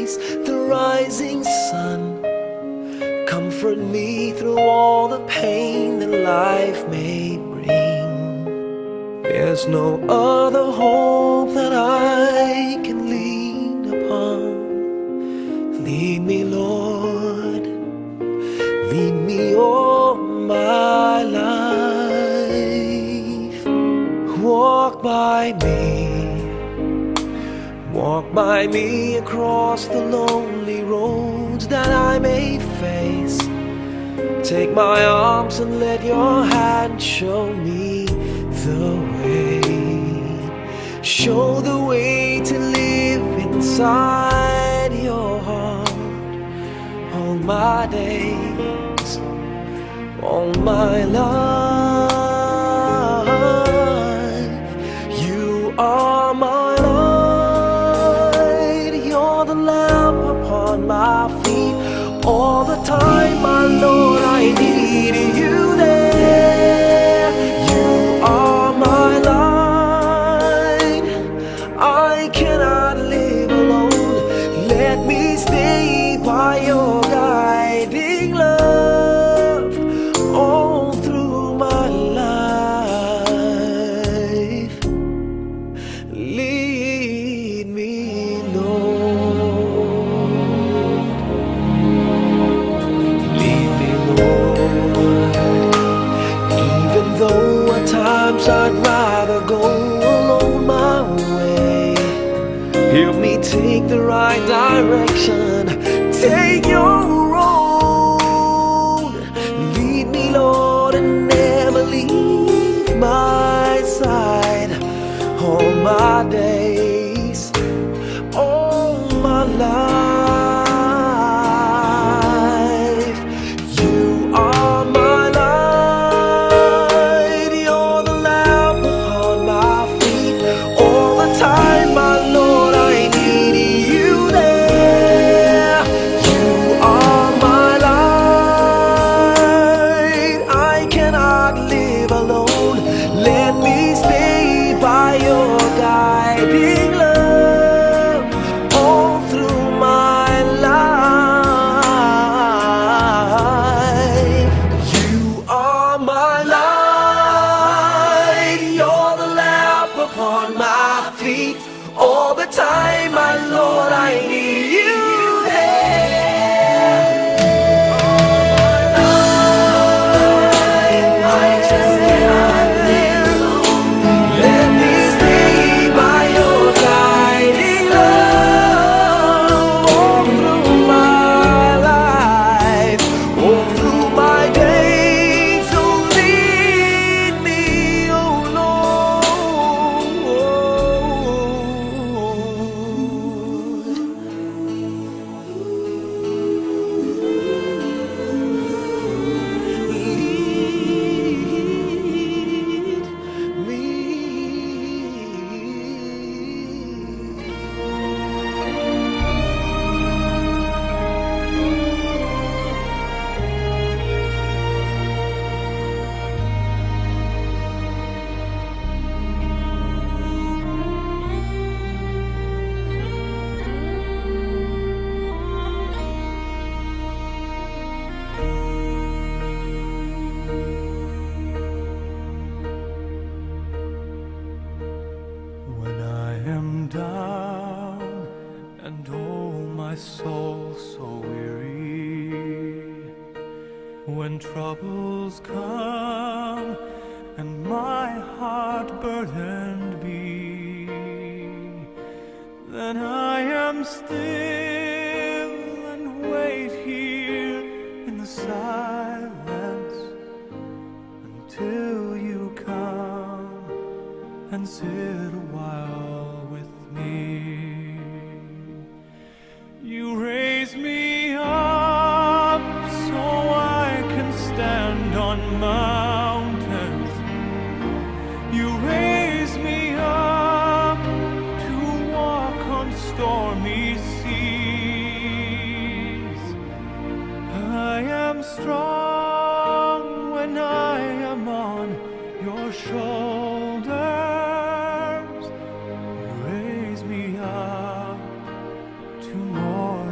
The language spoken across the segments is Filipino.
face the rising sun. Comfort me through all the pain that life may bring. There's no other hope that I can lean upon. Lead me, Lord, lead me all my life. Walk by me across the lonely roads that I may face. Take my arms and let your hand show me the way. Show the way to live inside your heart all my days, all my life. You are my light, you're the lamp upon my feet. All the time, my Lord, I need you there. You are my light, I cannot live alone. Let me stay by your guiding love all through my life. Lead me, Lord. Lead me, Lord. Even though at times I'd rather go alone my way, help me take the right direction. Take your road. Lead me, Lord, and never leave my side. All my days, all my life. You are my light, you're the lamp upon my feet. All the time, my Lord, I need you there. You are my light, I cannot live alone. Let me stay by your guiding love all through my life. You are my light, you're the lamp upon my feet. All the time, my Lord, I need you there. I just cannot live alone. Let me stay by your guiding love all through my life, all through my days. So lead me, oh When I am down and oh my soul so weary, when troubles come and my heart burdened be, then I am still and wait here in the silence until you come and sit a while with me. You raise me up so I can stand on mountains. You raise me up to walk on stormy seas. I am strong when I am on your shoulders. You raise me up to more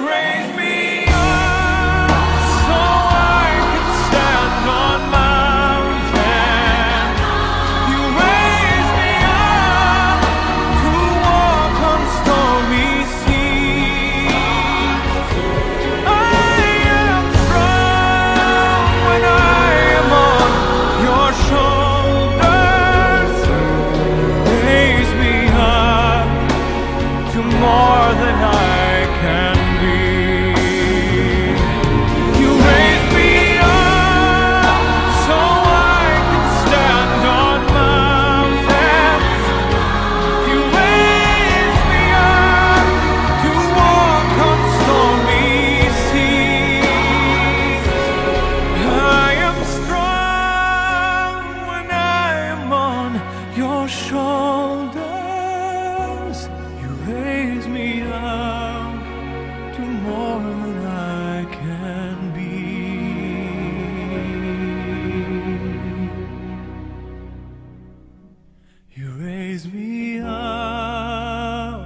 raise me up so I can stand on mountains. You raise me up to walk on stormy seas. I am strong when I am on your shoulders. Raise me up to more than I can be. You raise me up so I can stand on mountains. You raise me up to walk on stormy seas. I am strong when I am on your shoulders. You raise me up to more than I can be. You raise me up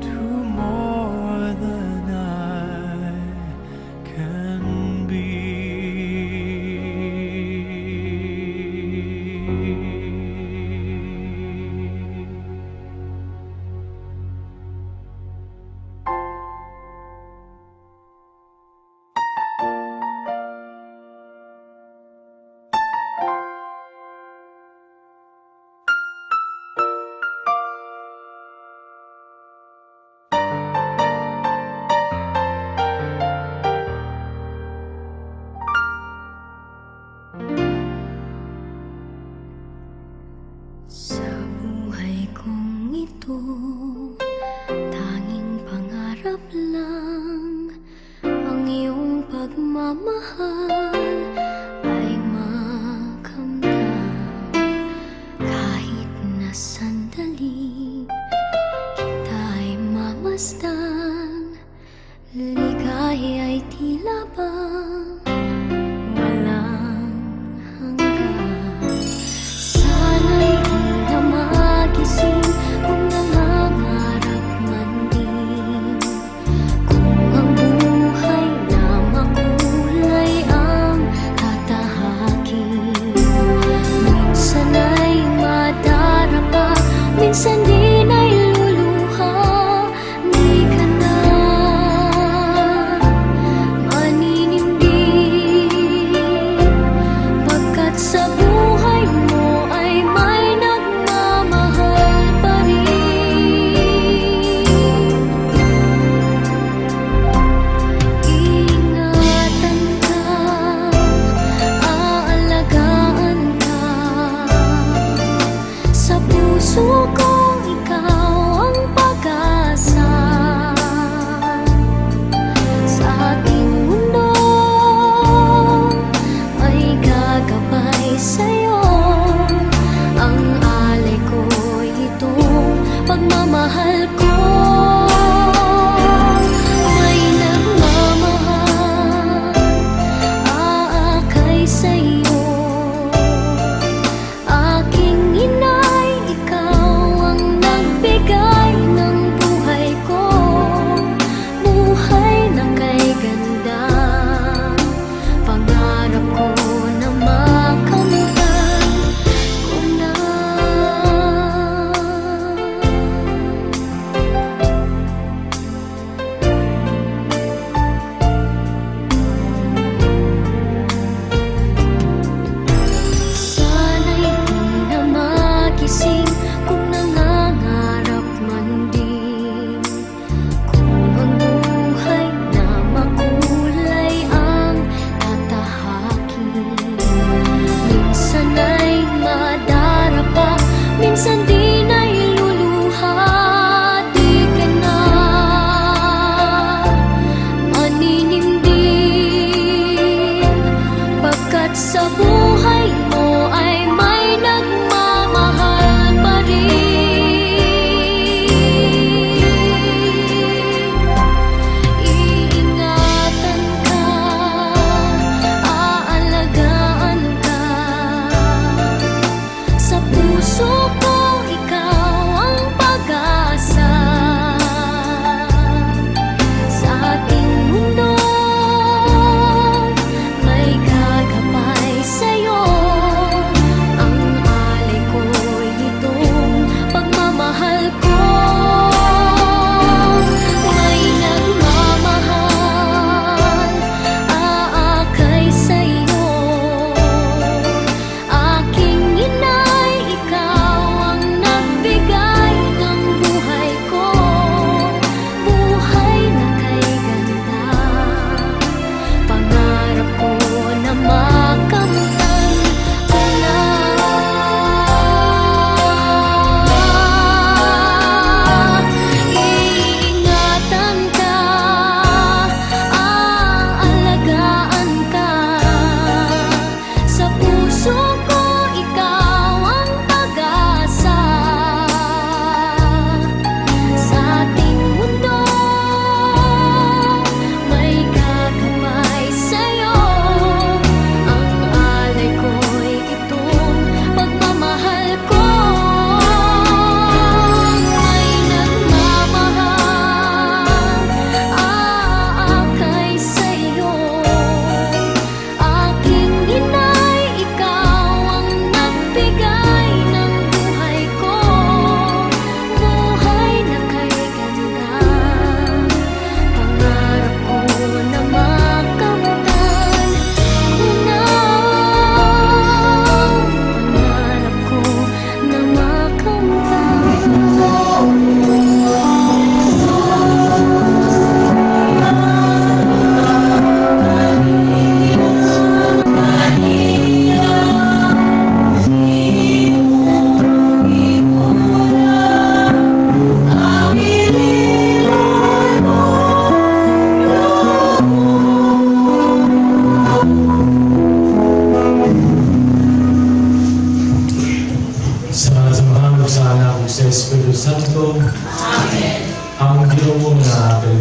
to more than I can be. Sa buhay kong ito, tanging pangarap lang ang iyong pagmamahal ay makamdam. Kahit na sandali kita'y mamasdan, ligaya ay tila bang walang hanggan. Sana'y di na magising kung nangangarap man din. Kung ang buhay na makulay ang tatahakin. Minsan ay madarapa, minsan din ay luluha. Di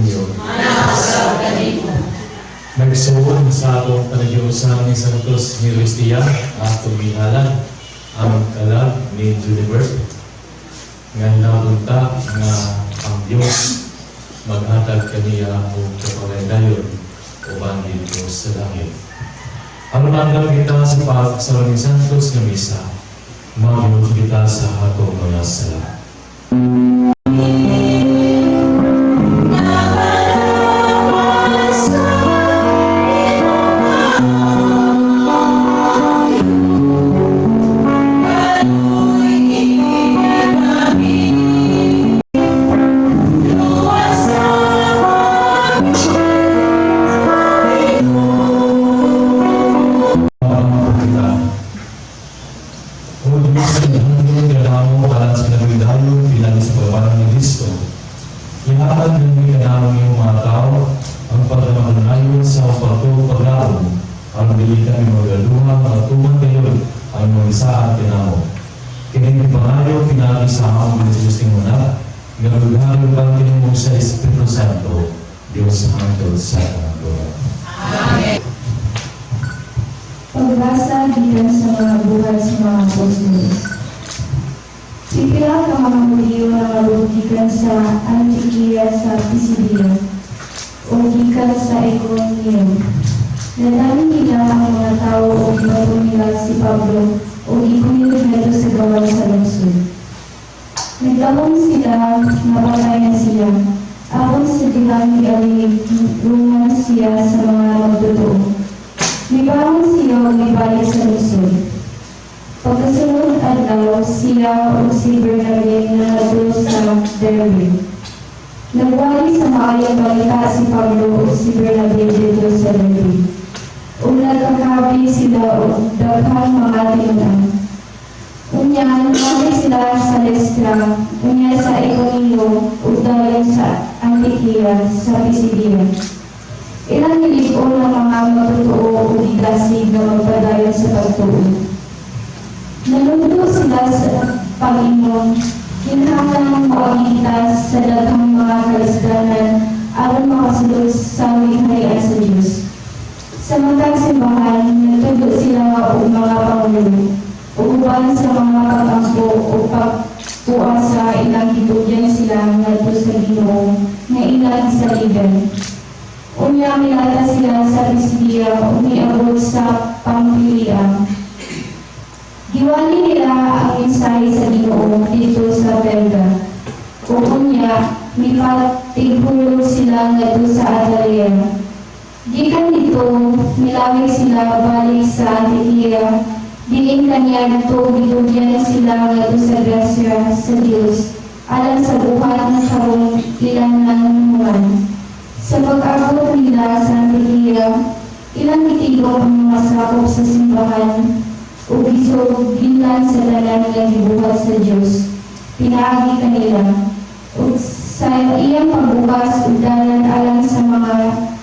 ninyo. Nagsuon sa atong panagiyusan ni Santos ni Ristia at tumihalan ang kalag ni Julibert nga napunta nga ang Diyos maghatag kaniya o kapagaydayon uban dito sa langit. Ang manggap kita sa pagsawa ni Santos na misa, magyod kita sa atong mga sala. Ihatag ng ikanamang iyong mga tao ang pagdamaganayon sa pagpapaglaon ang bilitan ng mga galuhang at tuman kayo ang mga isa at tinamo. Kining pangayo pinagi sa among Jesus ng una, nagagahalo kang tinumong sa Espiritu Santo, Diyos hangtod sa mundo. Pagbasa bilang sa mga buhay sa mga apostol. Sipila ka mga Hudyo na mabugikan sa Antioquia sa Pisidia o gikan sa Iconio. Nadali nila ang mga tao o ginato nila si Pablo o ikunilid nito sa gawa sa lungsod. Naglamang sila, napatayan siya. Ayon sa dihang ialilungan siya sa mga magtotoo. Nibangon siya o ibalik sa lungsod. Pagkasunod adlaw, siya o si Bernabe na nadul sa Derbe. Nagwali sa maayang balita si Pablo o si Bernabe dito sa Derbe. O nagkakabi sila o daghang mga tinunan. Unya, nagwali sila sa Lestra, unya sa Iconio, o dayon sa Antioquia, sa Pisidia. Ilang nilipon ng mga matutuo o didasig na magpadayon sa pagtuo. Naluto sila sa Panginoon, kinahanglan ng maulitas sa daghang mga kaisdanan aron makasulod sa wikarian sa Diyos. Sa matang simbahan, nagtudo sila o mga pangulo, uban sa mga pagtampo o pagpuan sa ilang hitugyan sila ngadto sa Ginoo nga ilang saligan. Unya milata sila sa Pisidia o miabot sa Pamphylia. Giwali nila ang mensahe sa Ginoo dito sa Perga. Unya, mipatigulog sila ngadto sa Atalia. Gikan dito, milawig sila balik sa Antioquia. Diin kanya dito gidugyan sila ngadto sa grasya sa Dios alang sa buhat ng karong ilang nanungan. Sa pag-abot nila sa Antioquia, ilang itigong ang mga sakop sa simbahan o gisog-gilan sa dalan nga gibuhat sa Diyos. Pinaagi kanila. O sa iyang pagbukas o dalan alang sa mga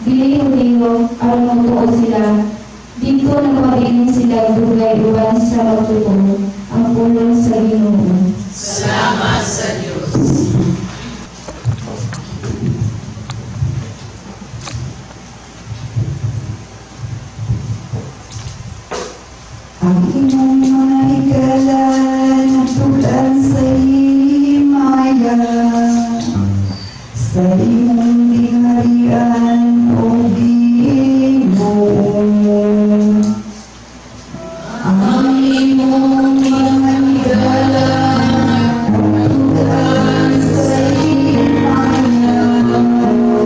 Hudyo aron magtuo sila. Dito nagpabilin sila dugay uban sa magtutuo ang pulong sa Ginoo. Salamat sa Diyos. Ang imong mga higala natulan sa himaya, sa imong dingharian o Ginoo. Ang imong mga higala natulan sa himaya, sa imong dingharian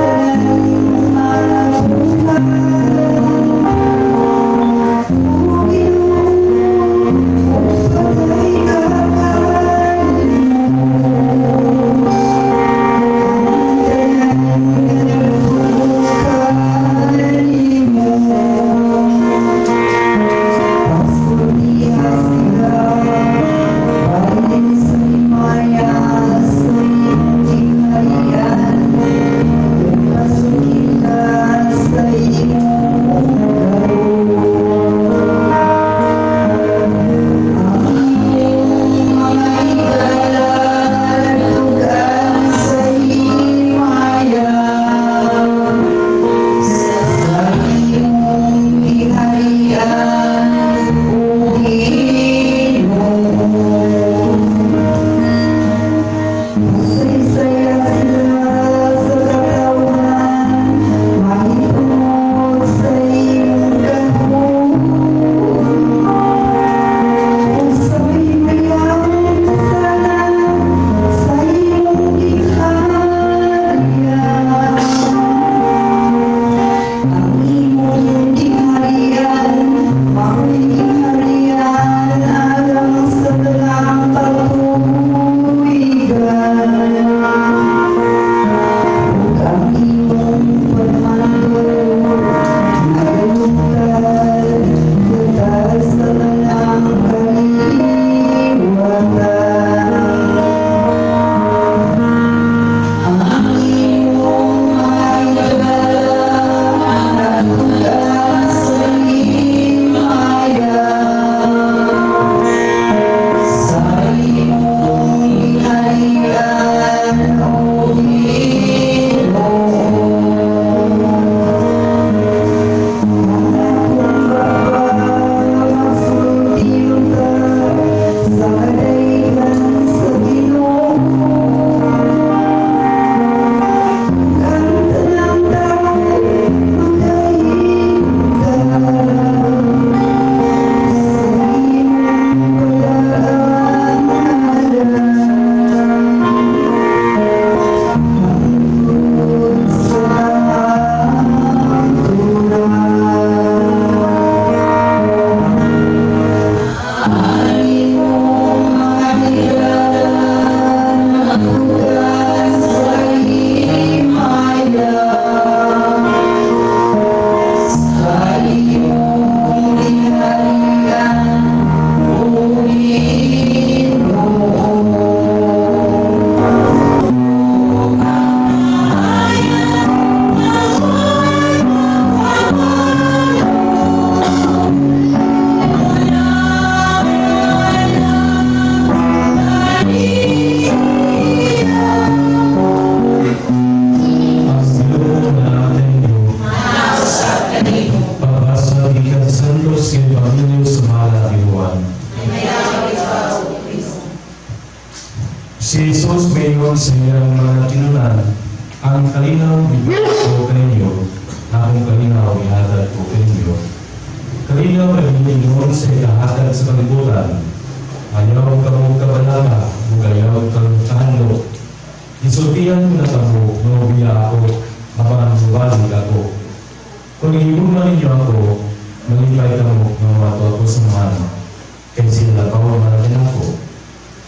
Salamat inyong mga tinunan, ang kalinaw ko kaninyo, akong kalinaw ihatag ko kaninyo. Kalinaw ay Panginoon sa ikahatag sa kalibutan. Ayaw ka mong kabalaga, ayaw kang kahalo. Isultihan mo na kamo, nubiya ako, habang balik ako. Kung iibuman ninyo ako, malipay ka mo, mawato ako sa mga kaya sila pawamanatin ako.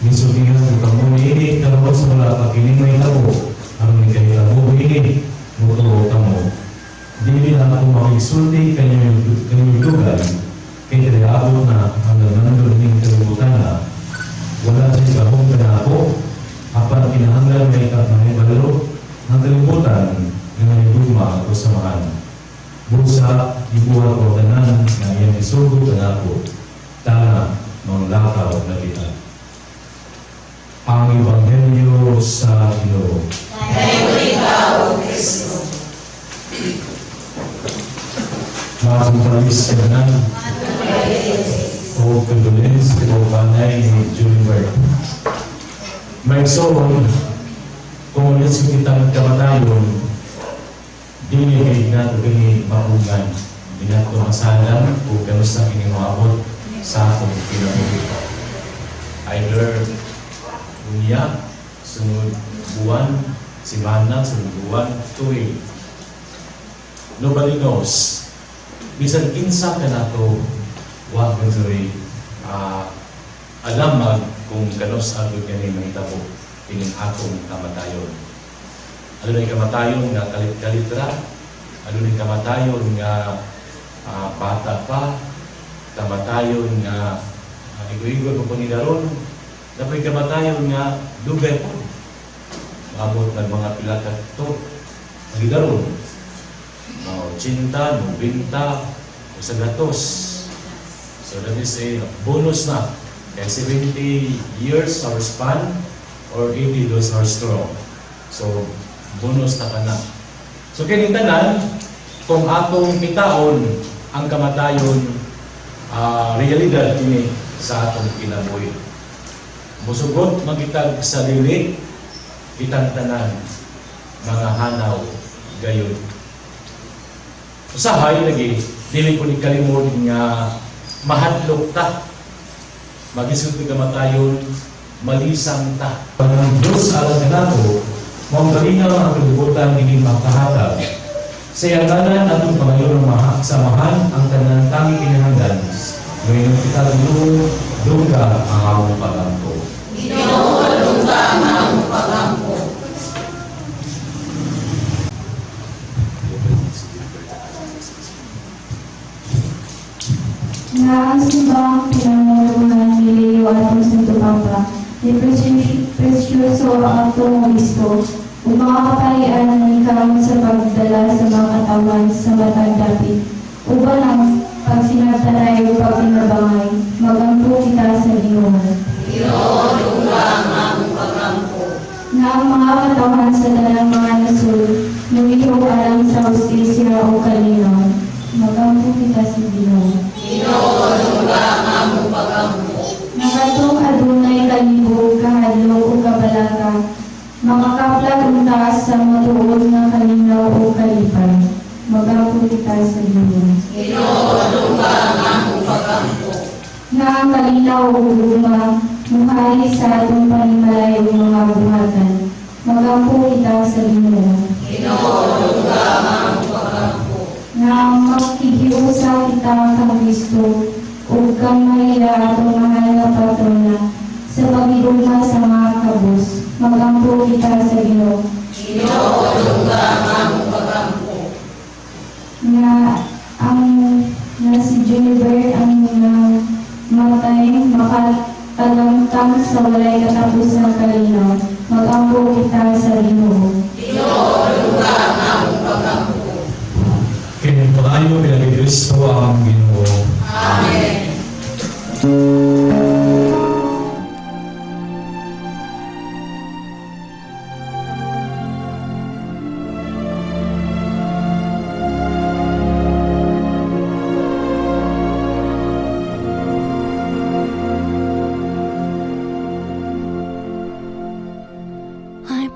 Isultihan mo kamo, iinit ka mo sa mula pakilimay ako, ang nagkahila mo, iinit, mutuo ka mo. Di na ako makisulti kanyang lugar, kaya kinaabot na hanggang nandun ng kalibutan na wala sa ikabong ka na ako, apan kinahanglan may ikabang ang kalibutan na may luma ako samahan. Busa, ibuha ko tanan na iyang isugo ka na ako, tana ng lakaw na kita. Ang Ebanghelyo sa Ginoo. Ngayon ikaw, Kristo. Mabubalis ka na o condolence o panay ni Julibert. May soon, kung ulit sa kitang kamatayon, dinigay na ito kini maungan. Di na ito masalang o kanusta kini maabot sa atong pinabuhi. Either unya, sunod buwan, simana, sunod buwan, tuwing. Nobody knows. Bisan kinsa ka na ito, wag mo alamag kung kanos agad ganyan mahitabo ining akong kamatayon. Ano na yung kamatayon nga kalit-kalitra, ano na yung kamatayon nga bata pa, kamatayon nga igo-igo po ni daron, dapat kamatayon nga dugay po. Maabot ng mga pilaka ito, magidaron. 80, 90, o sa gatos. So that is a bonus na. Kaya 70 years our span or 80 those are strong. So bonus na ka na. So kaya tanan, kung atong pitaon ang kamatayon, realidad ini sa atong kinabuhi. Musugot magitag sa dili, kitang tanan, mga hanaw, gayon. Usahay lagi, dili ko ni kalimod nga mahadlok ta. Magisod ni kamatayon, malisang ta. Ang Diyos alam na nato, mong kalinaw ang kalibutan hindi makahatag. Sa yanganan atong Panginoon samahan ang tanang tanging kinahanglan. Ngayon kita dungga ang among pagampo. Ginoo, dungga ang among pagampo. Na ang simbang pinangaluhan ni Leo atong Santo Papa, ni Presyoso atong Kristo, o mga kapayaan na ikaw sa pagdala sa mga katawan sa matang dapit, uban ang pagsinataray o pagtinabangay, magampo kita sa Ginoo. Ginoo, dungga ang among pagampo. Na ang mga katawan sa dalang mga nasud, lumihog alam sa hustisya o kalinaw, magampo kita sa Ginoo. Ginoo, dungga ang among pagampo. Nakatong adunay kalibog, kahadlok o kabalaga, makakaplag unta sa matuod nga kalinaw o kalipay. Magampo kita sa Ginoo. Ginoo, dungga ang among pagampo. Na ang kalinaw o guma, muhari sa atong panimalay o mga buhatan. Magampo kita sa Ginoo. Ginoo, dungga ang among pagampo. Na ang makikiusa kita kang Kristo, o kang Maria atong mahal na patrona, sa pagiguma sa mga kabus, magampo kita sa Ginoo. Ginoo, dungga ang among pagampo. Na ang si Jennifer ang matay makatalamtang sa walay katapusan kalinaw, magampo kita sa Ginoo. Ginoo, dungga ang among pagampo. Kaya palayo kaya Kristo ang Ginoo. Amen. I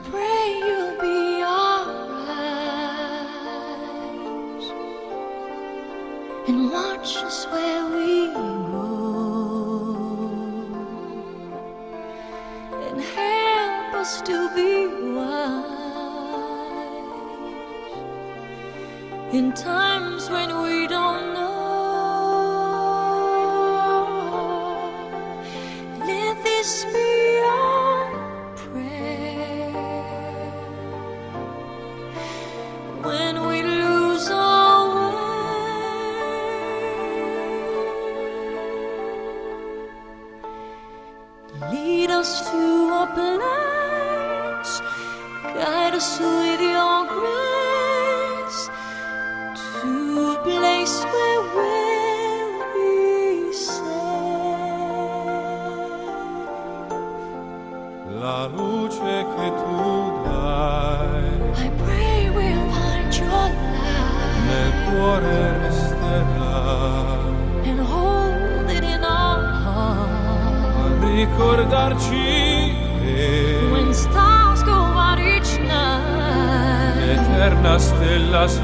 and watch us where we go, and help us to be wise in times when we don't know. Let this be our prayer when we lose our way. Lead us to a place, guide us with your grace, to a place where we'll be safe. La luce che tu dai I pray we'll find your nel light cuore resterà, and hold it in our heart. ricordarci che When stars go out each night, eterna stella sei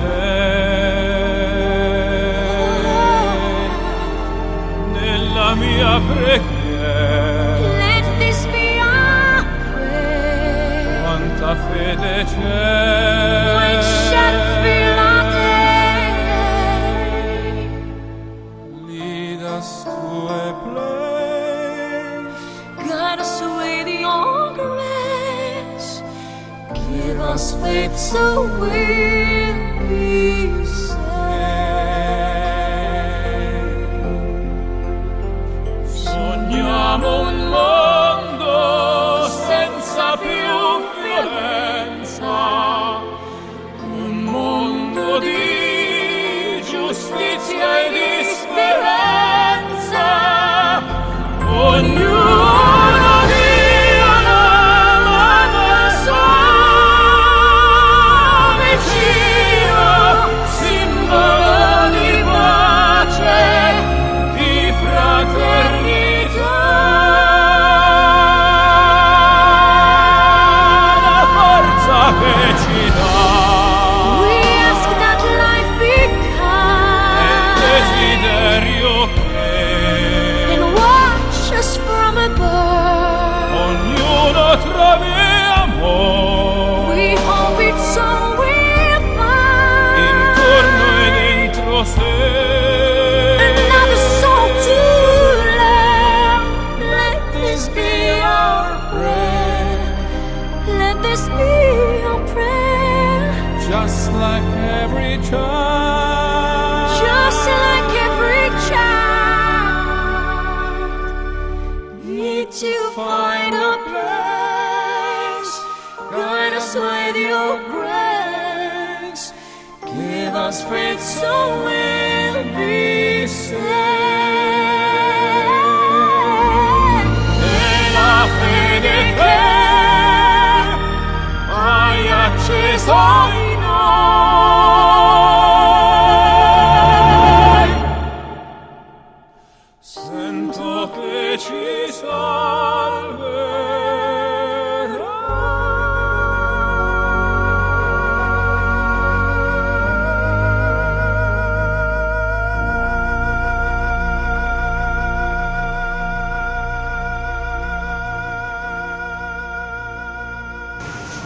nella mia preghiera. let this be our prayer. Quanta fede We c'è, shall feel our day. lead us to a place, Guide us with your grace. Give us faith so we'll be safe. sogniamo un mondo senza più violenza, un mondo di giustizia e di speranza. Ognuno dia una sua vicino, simbolo di pace, di fraternità, la forza che ci dà We ask that life be il kind desiderio and che watch us from above. ognuno trovi amore We hope it's so we'll find intorno e dentro sé. another soul to love. Let this be our prayer. Let this be our prayer. Just like every child, Just like every child, need to find a place. Guide us with your grace. Give us faith so we'll be safe. e la fede che hai acceso in noi, sento che ci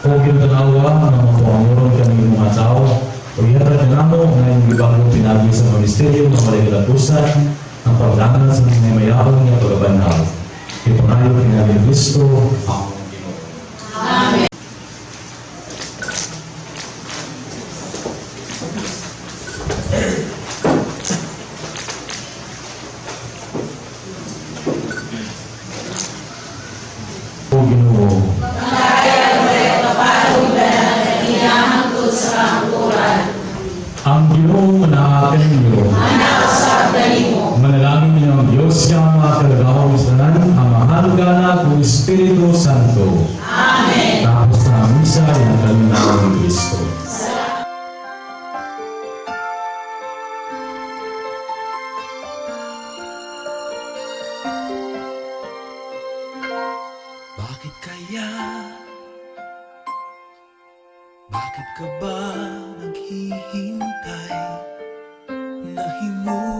O ginatanawa ng mga panguron kami mga tao, o ihatag na namo ngayong ibang pinabi sa ministeryo ng Maligalapusan ang pagdangan sa mga mayabang niya pagkabanhaw. Ipanayo kinabi Kristo, ang Ginoo. O Ginoo, ang Ginoo manaakan ninyo. Manalangin ninyo ang Diyos siya ang mga kalagaw isanan, ang mahalugana kong Espiritu Santo. Amen. Tapos na ang misa ng kalinaw ni Kristo. Bakit kaya? Bakit ka ba naghihintay? Nahimulog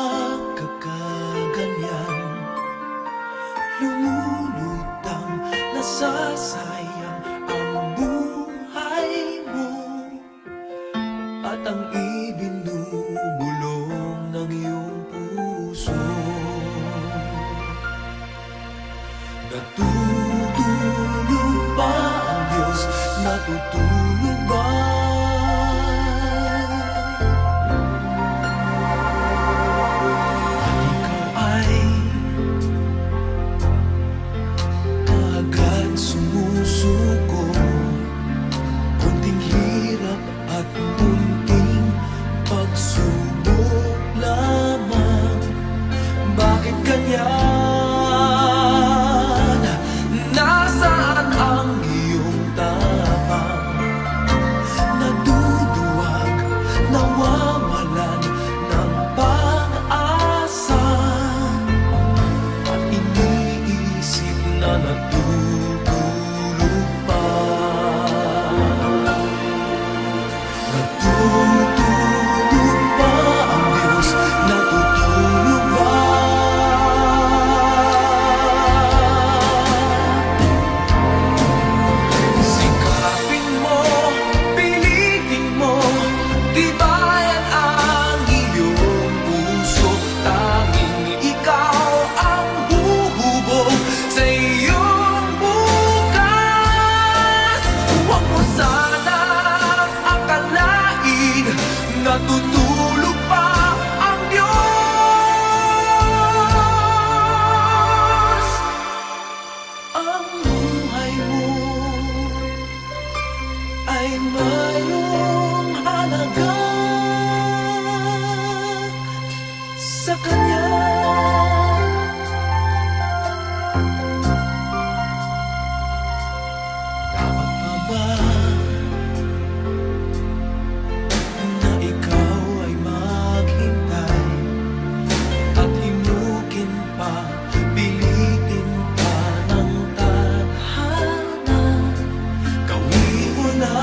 nagkakaganyan, lumulutang nasasayang ang buhay mo at ang ibinubulong ng iyong puso. Natutulog ba ang Diyos? Natutulog ba? At ikaw ay agad sumusuko, kunting hirap at kunting pagsubok lamang. Bakit ganyan? Nasaan ang iyong tapang? Naduduwag, nawawalan ng pag-asa, at iniisip na natutulog pa. Natutulog ba ang Diyos? Natutulog ba? Sikapin mo, pilitin mo, tibayan ang iyong puso. Tanging ikaw ang huhubog sa iyong bukas. Huwag mo sanang akalain natutulog pa ang Diyos. Ang buhay mo ay mayroong halaga sa Kanya. Dapat pa ba na ikaw ay maghintay at himukin pa, pilitin pa ng tadhana? Gawin mo na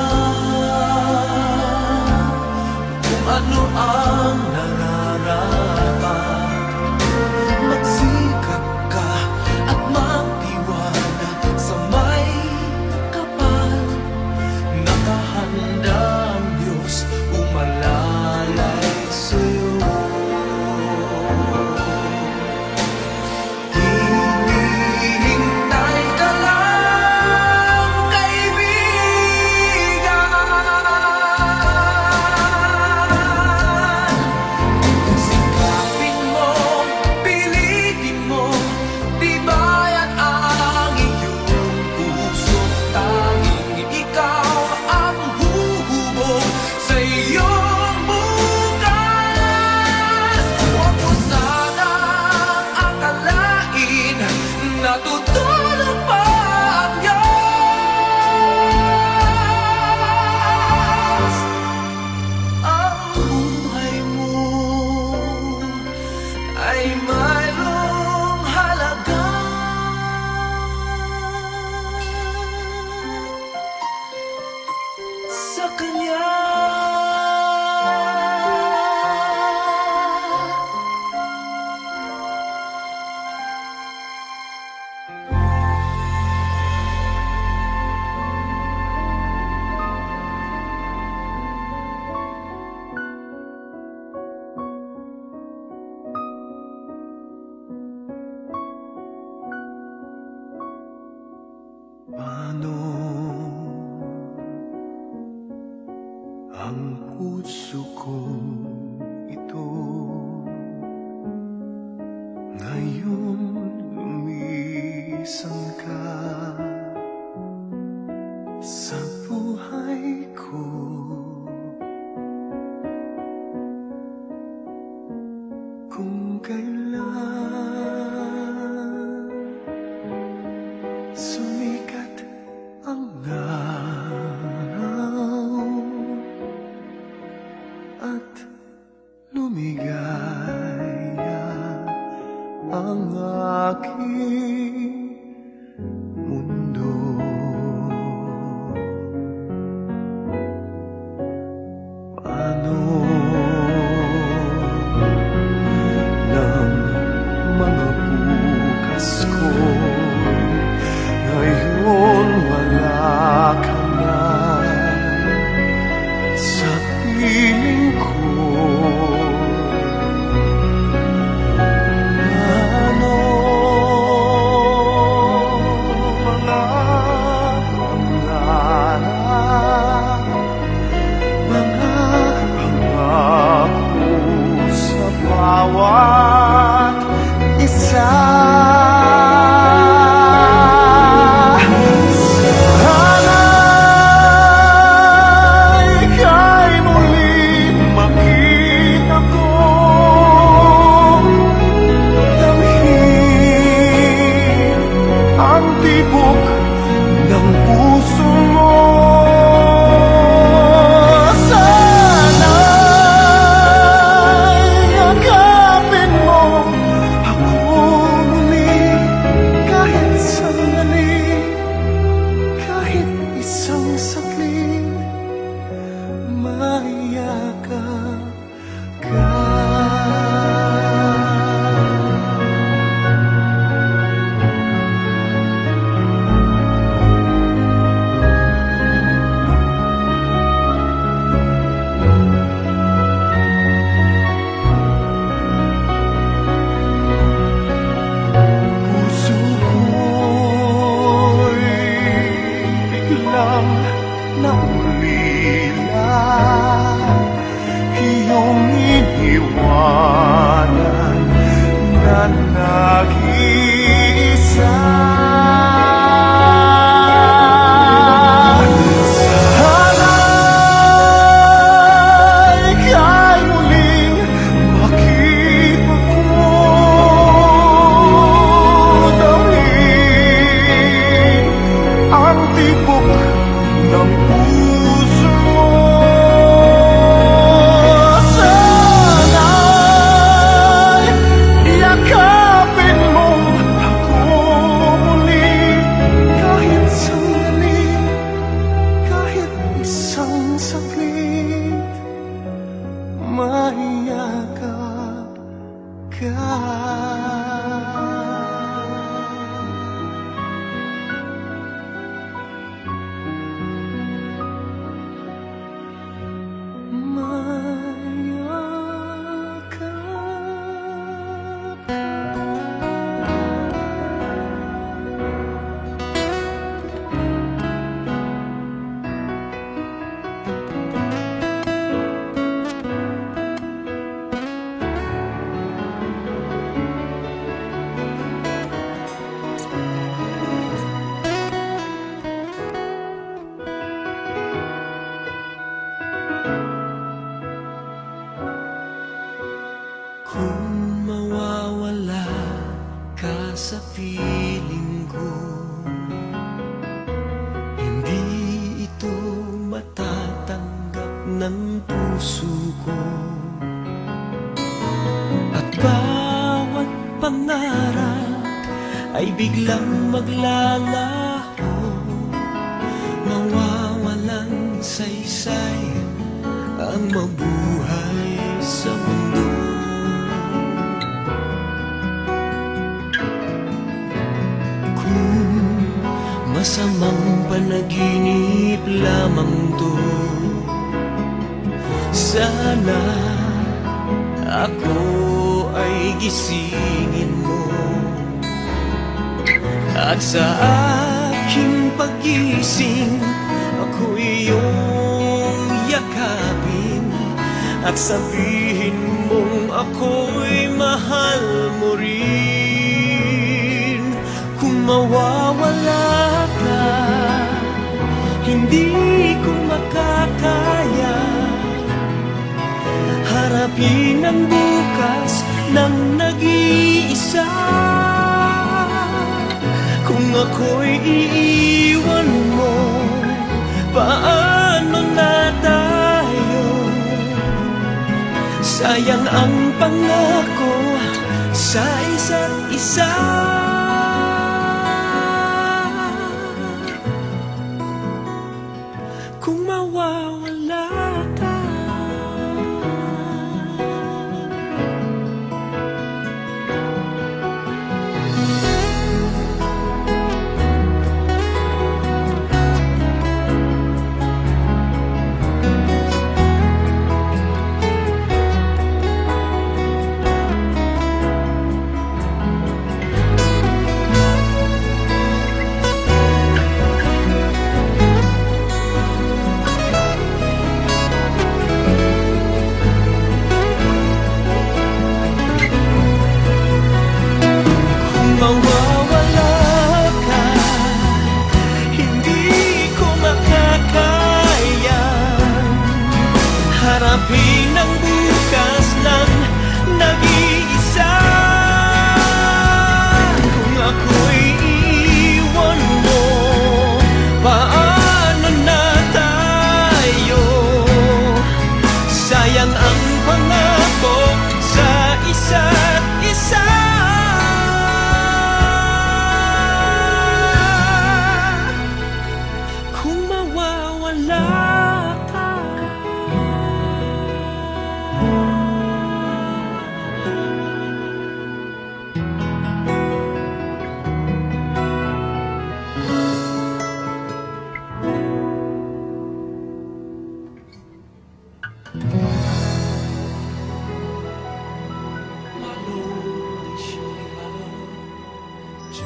kung ano ang nararapat. Magsikap ka at magtiwala sa may kapal. Nakahanda ang Diyos umalalay sa'yo. Hinihintay ka lang, kaibigan. Sikapin mo, pilitin mo, tibayan ang iyong puso. Tanging ikaw ang huhubog sa iyong bukas. Huwag mo sanang akalain natutulog pa ang Diyos. Ang buhay mo ay mayroong halaga sa Kanya. Paano ang puso ko ito ngayon lumisan ka sa buhay ko? Kung kailan sumikat ang araw at lumigaya ang aking mundo. Paano nag-iisa. Sana'y ika'y muling makita ko, damhin ang tibok ng puso mo. Sana'y yakapin mo ako muli, kahit sandali, kahit isang saglit, maiyakap ka. Kung mawawala ka sa piling ko, hindi ito matatanggap ng puso ko. At bawat pangarap ay biglang maglalaho, mawawalang saysay ang mabuhay sa mundo. Masamang panaginip lamang to, sana ako ay gisingin mo, at sa aking pagising ako iyong yakapin, at sabihin mong ako'y mahal mo rin. Kung mawawala ka, hindi ko makakaya harapin ang bukas ng nag-iisa. Kung ako'y iiwan mo, paano na tayo? Sayang ang pangako sa isa't isa. Kung mawawala ka, mawawala ka, hindi ko makakaya harapin ang bukas ng nag-iisa. Kung ako'y iiwan mo, paano na tayo? Sayang ang pangako sa isa't isa.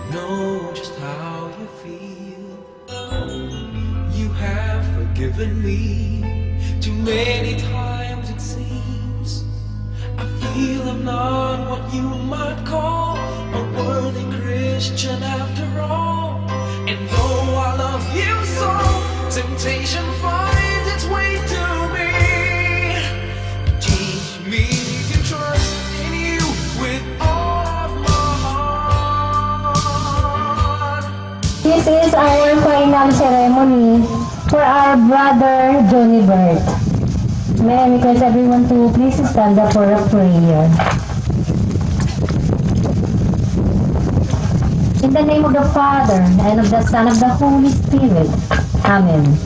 Know just how you feel. You have forgiven me too many times, it seems. I feel I'm not what you might call a worthy This is our final ceremony for our brother Johnny Bert. May I request everyone to please stand up for a prayer. In the name of the Father, and of the Son, and of the Holy Spirit. Amen.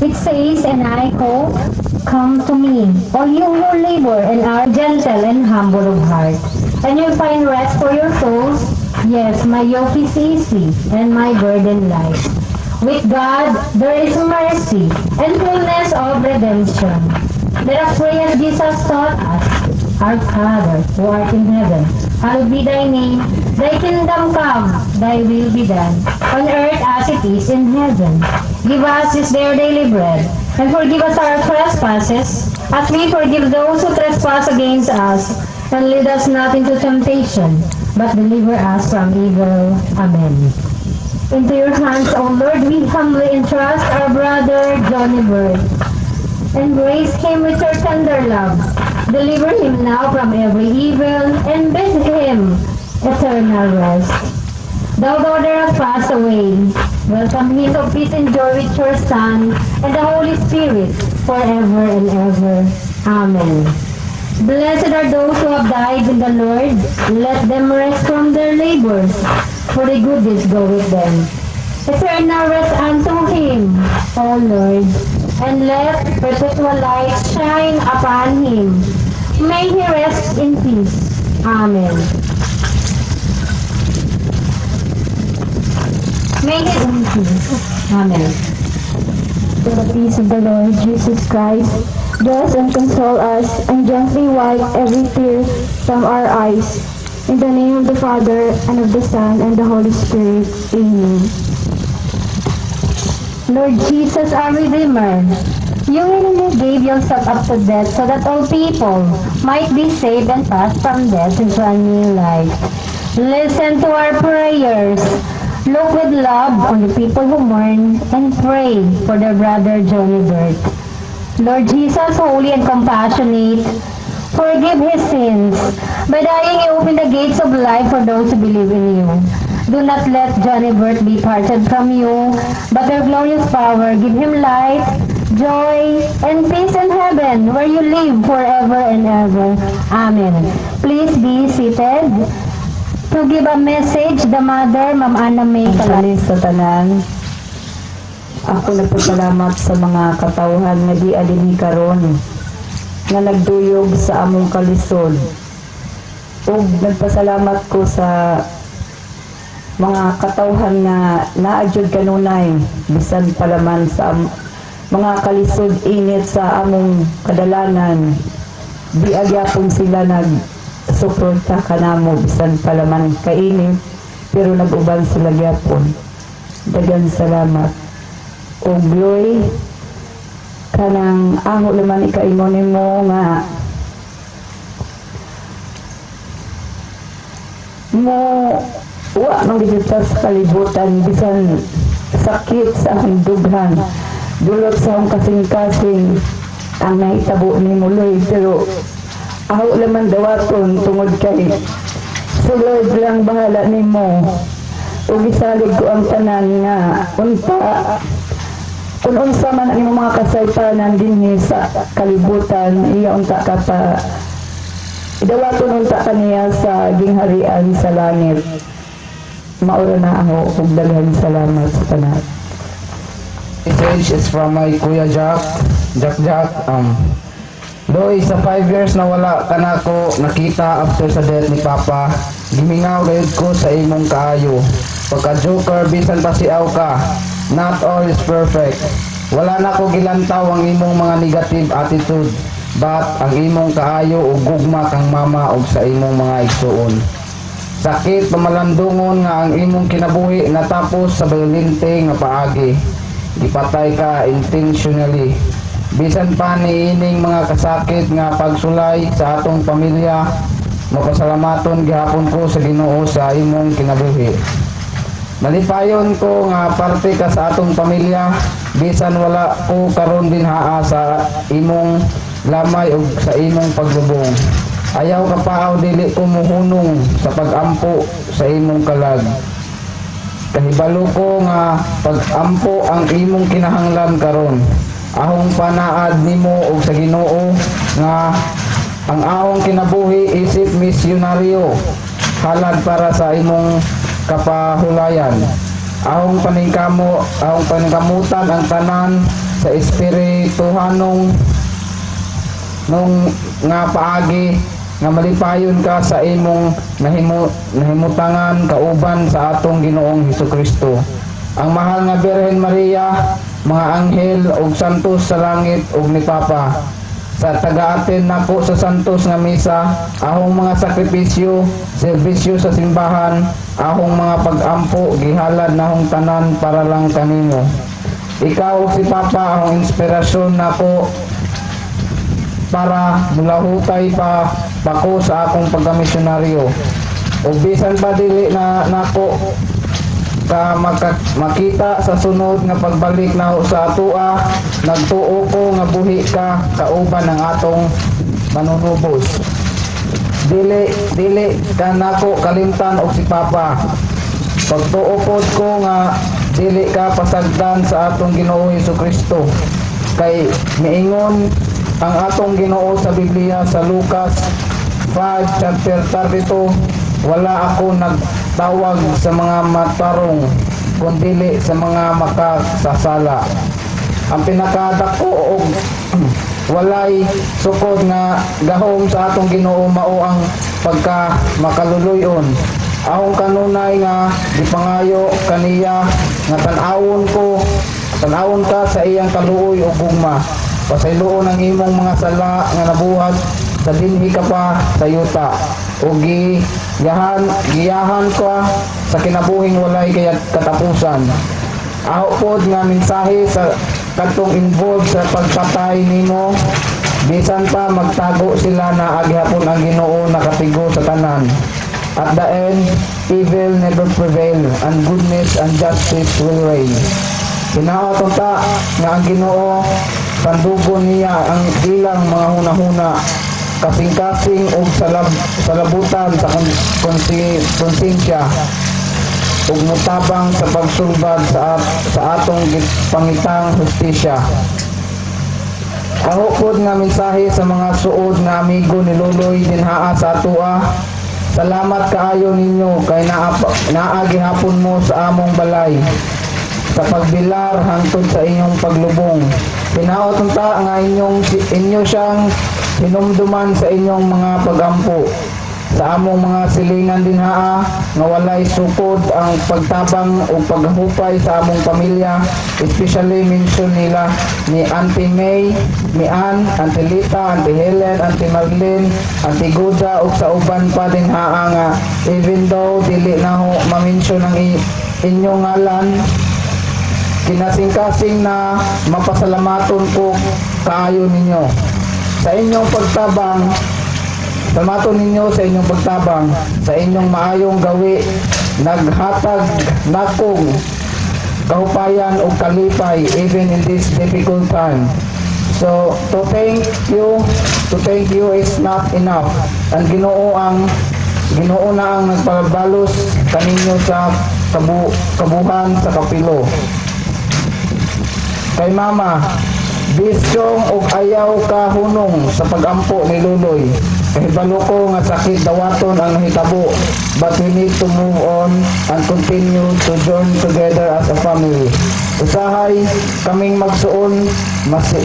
It says, and I quote, "Come to me, all you who labor and are gentle and humble of heart, and you'll find rest for your souls. Yes, my yoke is easy, and my burden light. With God, there is mercy, and fullness of redemption. Let us pray as Jesus taught us. Our Father, who art in heaven, hallowed be thy name. Thy kingdom come, thy will be done, on earth as it is in heaven. Give us this day our daily bread, and forgive us our trespasses, as we forgive those who trespass against us. And lead us not into temptation, but deliver us from evil. Amen. Into your hands, O Lord, we humbly entrust our brother Johnny Bert. Embrace him with your tender love. Deliver him now from every evil, and bid him eternal rest. Thou daughter has passed away. Welcome him to peace and joy with your Son and the Holy Spirit forever and ever. Amen. Blessed are those who have died in the Lord. Let them rest from their labors, for the good deeds go with them. Eternal rest unto him, O Lord, and let perpetual light shine upon him. May he rest in peace. Amen. May he in peace. Amen. To the peace of the Lord Jesus Christ, bless and console us, and gently wipe every tear from our eyes. In the name of the Father, and of the Son, and the Holy Spirit. Amen. Lord Jesus, our Redeemer, you willingly gave yourself up to death so that all people might be saved and pass from death into a new life. Listen to our prayers. Look with love on the people who mourn and pray for their brother Johnny Bert. Lord Jesus, holy and compassionate, forgive his sins. By dying, you open the gates of life for those who believe in you. Do not let Johnny Bert be parted from you, but your glorious power give him life, joy, and peace in heaven, where you live forever and ever. Amen. Please be seated. To give a message, the mother, Ma'am Ana May Salis sa tanan. Ako nagpasalamat sa mga katawhan nga di alini karon nga nagduyog sa among kalisod. Ug nagpasalamat ko sa mga katawhan nga naadjud kanunay bisan palaman sa mga kalisod init sa among kadalanan. Di agyapon sila suporta kanamo bisan palaman kainit, pero nag-uban sila gyapon. Daghang salamat. O glory kanang ango naman ikaingon nimo nga mo wa nang digita sa kalibutan bisan sakit sa akong dughan dulot sa akong kasing-kasing ang nahitabo ni Muloy, pero ako naman dawaton tungod kay sulod lang bahala nimo. Ug isalig ko ang tanan nga unta kung unsa man ang imong mga kasaypanan dinhi sa kalibutan, iya unta ka pa dawaton unta kaniya sa gingharian sa langit. Maura na ako ug daghang salamat sa tanan. Message is from my Kuya Jack. Doy, sa 5 years na wala ka na ako nakita after sa death ni Papa, gimingaw gayud ko sa imong kaayo. Pagka-joker, bisan pa siaw ka. Not all is perfect. Wala na ko gilantaw ang imong mga negative attitude, but ang imong kaayo ug gugma kang mama ug sa imong mga igsuon. Sakit pamalandungon nga ang imong kinabuhi natapos sa violente nga paagi. Gipatay ka intentionally. Bisan pa niining mga kasakit nga pagsulay sa atong pamilya, mapasalamaton gihapon ko sa Ginoo sa imong kinabuhi. Malipayon ko nga parte ka sa atong pamilya, bisan wala ko karon dinhaa sa imong lamay ug sa imong paglubong. Ayaw ka pa dili ko muhunong sa pagampo sa imong kalag. Kahibalo ko nga pag-ampo ang imong kinahanglan karon. Ahong panaad nimo og sa Ginoo nga ang ahong kinabuhi isip misyonaryo halad para sa imong kapahulayan. Ahong paningkamutan ang tanan sa espirituhanong nga paagi nga malipayon ka sa imong nahimutangan kauban sa atong Ginoong Hesukristo. Ang mahal nga Birhen Maria, mga anghel ug santos sa langit ug ni Papa, sa taga-aten nako sa santos nga misa, ahong mga sakripisyo, serbisyo sa simbahan, ahong mga pag-ampo gihalad nahong tanan para lang kanimo. Ikaw ug si Papa ahong inspirasyon nako para mulahutay pa bako sa akong pagkamisyonaryo. O bisan pa dili na nako ka makita sa sunod nga pagbalik na sa atua, nagtuo ko nga buhi ka kauban ng atong manunubos. Dili ka nako kalimtan og si Papa. Pagtuo pod ko nga dili ka pasagdan sa atong Ginoo Hesukristo. Kay miingon ang atong Ginoo sa Biblia sa Lucas 5 chapter 32, wala ako nagtawag sa mga matarong kundi sa mga makasasala. Ang pinakadako og walay sukod nga gahom sa atong Ginoo mao ang pagka makaluluyon. Ahong kanunay nga gipangayo kaniya nga tan-awon ka sa iyang kaluoy ug gugma. Pasayloon ang imong mga sala nga nabuhat sa dinhi ka pa sa yuta. O giyahan ka sa kinabuhing walay katapusan. Aho pod nga mensahe sa katong involved sa pagpatay nimo, bisan pa magtago sila na agihapon ang Ginoo nakatigo sa tanan. At the end, evil never prevail, and goodness and justice will reign. Hinaoton ta nga ang Ginoo sandugon niya ang ilang mga hunahuna, kasing-kasing o salabutan sa konsensya ug mutabang sa pagsulbad sa atong pangitang hustisya. Aho pod nga mensahe sa mga suod nga amigo ni Luloy dinhaa sa atua. Salamat kaayo ninyo kay naagihapon mo sa among balay sa pagbilar hangtod sa inyong paglubong. Hinaoton ta nga inyo siyang hinumduman sa inyong mga pagampo. Sa among mga silingan dinhaa nga walay sukod ang pagtabang o paghupay sa among pamilya, especially mention nila ni Auntie May, ni Ann, Auntie Lita, Auntie Helen, Auntie Marlene, Auntie Guda ug sa uban pa dinhaa nga even though dili na ho ma-mention ang inyong ngalan, kinasing-kasing na mapasalamaton ko kaayo ninyo sa inyong pagtabang. Salamaton ninyo sa inyong pagtabang, sa inyong maayong gawi, naghatag nakong kahupayan o kalipay even in this difficult time. So to thank you is not enough. Ang Ginoo na ang nagpabalos kaninyo sa kabuhan sa kapilo. Kay Mama, bisyong ug ayaw ka hunong sa pagampo ni Luloy. Kahibalo ko nga sakit dawaton ang nahitabo, but we need to move on and continue to join together as a family. Usahay kaming magsuon,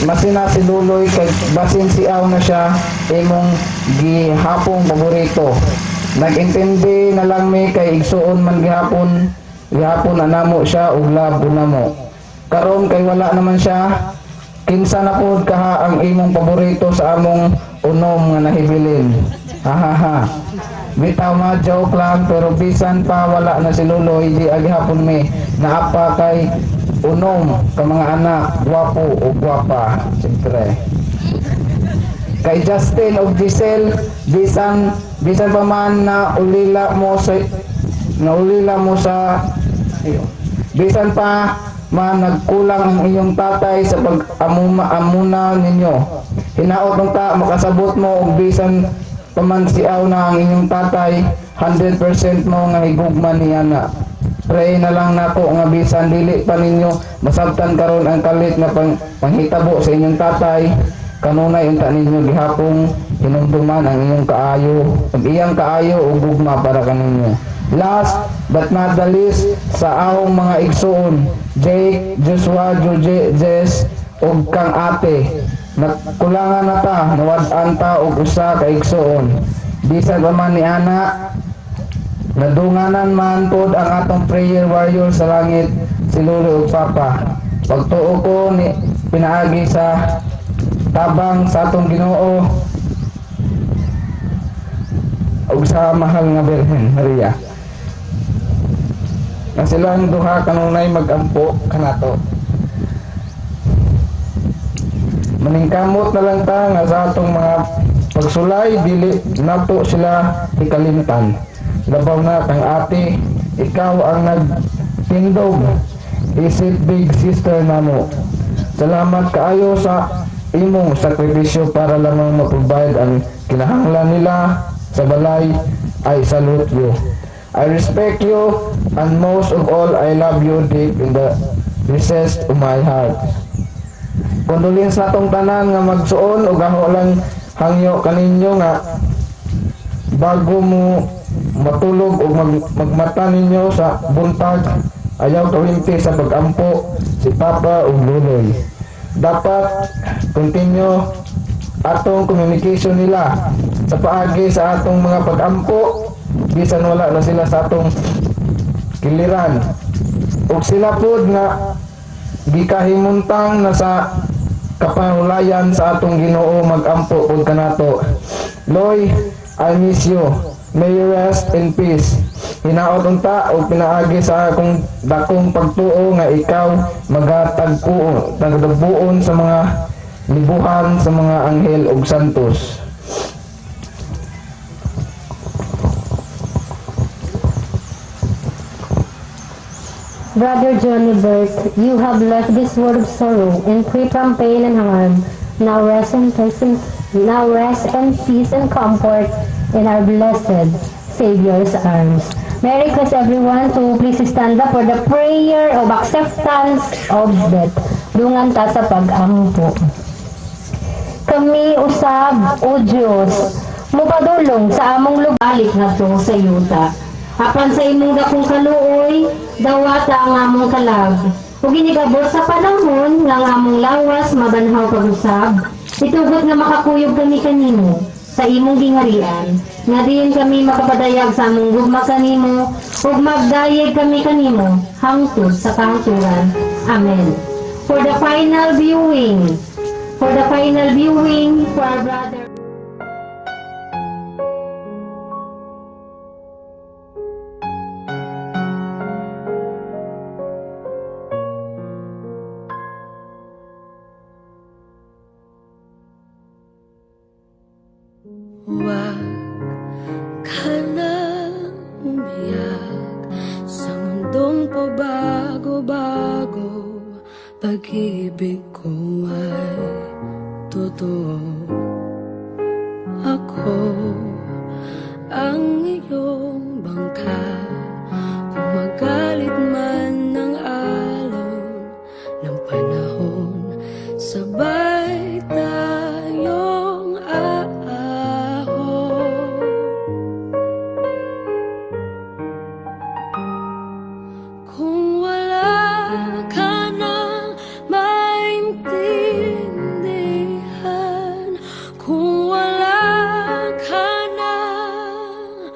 masina si Luloy kay basin siaw na siya imong gihapong paborito. Nag-intindi na lang mi kay igsuon man gihapon anamo siya ug labo namo. Karon kay wala naman siya, kinsa na pod kaha ang imong paborito sa among unom nga nahibilin. Hahaha. Bitaw ma joke lang, pero bisan pa wala na si Luloy, di agihapon mi naapa kay unom ka mga anak, gwapo o gwapa, siyempre. Kay Justin o Giselle, bisan pa man na ulila mo sa bisan pa man nagkulang ang inyong tatay sa pag-amuna ninyo. Hinaot ng makasabot mo og bisan pamansiaw na ang inyong tatay, 100% mo nga higugman niya na. Pray na lang nako nga bisan dili pa ninyo masabtan karon ang kalit nga panghitabo sa inyong tatay, kanunay unta ninyo gihapong hinumduman ang inyong kaayo, ug iyang kaayo ug gugma para kaninyo. Last but not the least, sa ahong mga igsuon, Jake, Joshua, Joje, Jess, ug kang ate, nakulangan na ta, nawad-an ta og usa ka igsuon. Bisan pa man ni ana, nadunganan man pod ang atong prayer warrior sa langit, si Lolo ug Papa. Pagtuo ko ni pinaagi sa tabang sa atong Ginoo ug sa mahal nga Birhen Maria. Na silang duha kanunay magampo kanato. Maningkamot na lang ta nga sa atong mga pagsulay dili nato sila ikalimtan. Labaw na kang ate, ikaw ang nagtindog, isip big sister namo. Salamat kaayo sa imong sakripisyo para lamang maprovide ang kinahanglan nila sa balay. I salute you. I respect you, and most of all, I love you deep in the recess of my heart. Condolence na tong tanan nga magsuon o gaho lang hangyo kaninyo nga bago mo matulog o magmata ninyo sa buntag, ayaw kawinti sa pagampo si Papa o Luloy. Dapat continue atong communication nila sa paagi sa atong mga pagampo, bisan wala na sila sa atong kiliran. Ug sila pod nga gikahimuntang na sa kapahulayan sa atong Ginoo magampo pod kanato. Loy, I miss you. May you rest in peace. Hinaot unta o pinaagi sa akong dakong pagtuo nga ikaw magatagpuon sa mga libuhan sa mga anghel ug santos. Brother Johnny Bert, you have left this world of sorrow and free from pain and harm. Now rest in peace and comfort in our blessed Savior's arms. May I request everyone to please stand up for the prayer of acceptance of death. Dungan ta sa pag-ampo. Kami usab, O Diyos, mupadulong sa among lubalik ngadto sa yuta. Apan sa imong dakong kaluoy, dawata ang among kalag. Ug ginigabot sa panahon nga ang among lawas mabanhaw pag-usab, itugot nga makakuyog kami kanimo sa imong gingarian. Nga diin kami makapadayag sa among gugma kanimo ug magdayeg kami kanimo hangtod sa kahangturan. Amen. For the final viewing for our brother Huwag ka na umiyak sa mundong pabago-bago. Pag-ibig ko ay totoo. Ako ang iyong bangka. Kung magalit man ng alon ng panahon, sabay tayong kung wala ka nang maintindihan, kung wala ka nang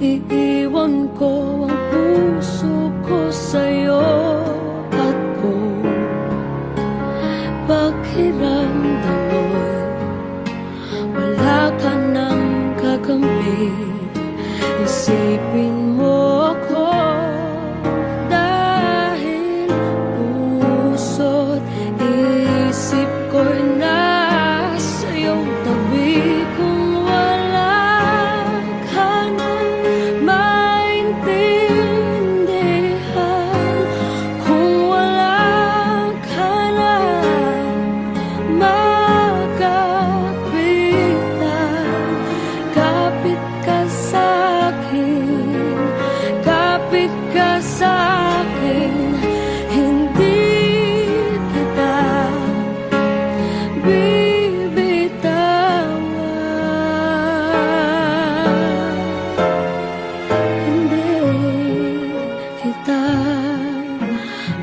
Iiwan ko ang puso ko sa'yo at kung pakiramdam mo'y wala ka nang kakampi, isipin mo ko dahil puso't isip ko'y nasa iyong tabi. Kung wala ka nang maintindihan, kung wala ka nang makapitan, kapit ka sa'kin, kapit ka sa'kin, hindi kita bibitawan, hindi kita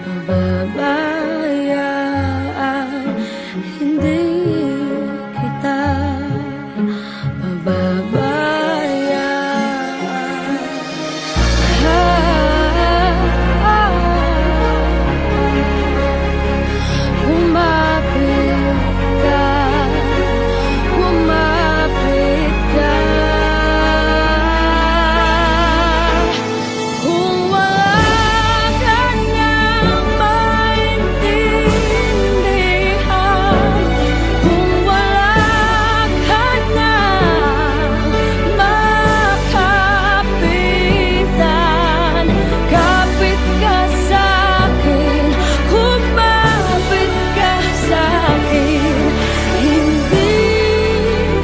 pababayaan, hindi kita pababayaan. Kumapit ka, kumapit ka. Kung wala ka nang maintindihan, kung wala ka nang makapitan, kapit ka sa'kin, kumapit ka sa'kin, hindi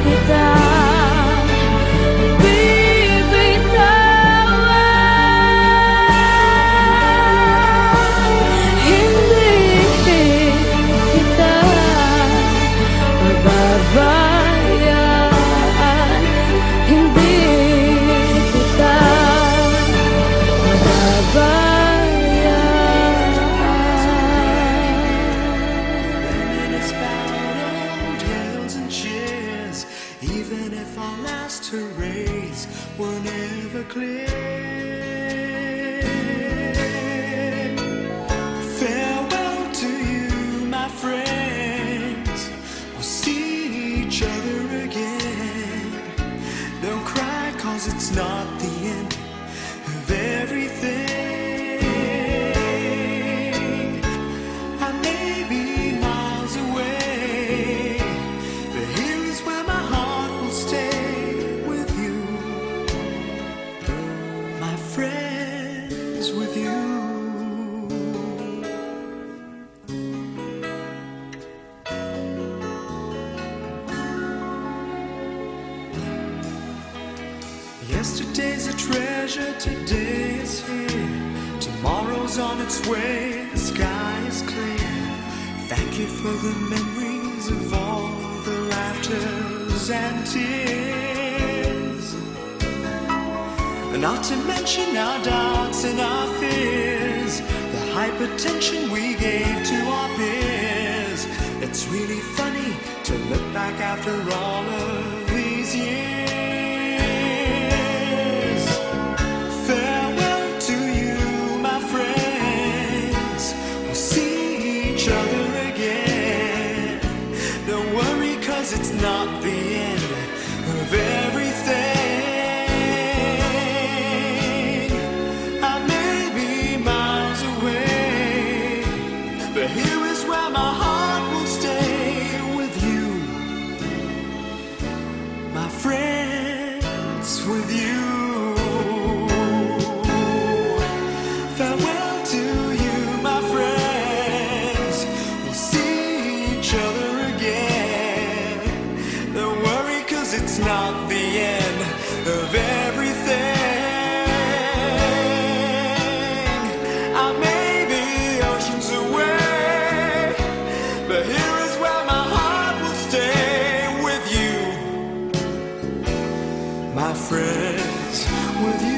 kita bibitawan, hindi kita pababayaan, hindi kita Reminisce about old yells and cheers, even if our last hurrays were never clear. Farewell to you, my friends. We'll see each other again. Don't cry, 'cause it's not the end of everything. I may be miles away, but here is where my heart will stay with you, my friends, with you. Yesterday's a treasure, today is here. Tomorrow's on its way, the sky is clear. Thank you for the memories of all the laughters and tears. Not to mention our doubts and our fears, the hypertension we gave to our peers. It's really funny to look back after all of these years. Farewell to you, my friends. We'll see each other again. Don't worry, 'cause it's not the end of everything. I may be miles away, but here is where my heart will stay with you, my friends, with you. Farewell to you, my friends. We'll see each other again. Don't worry, 'cause it's not the end of everything. I may be oceans away, but here is where my heart will stay with you, my friends, with you.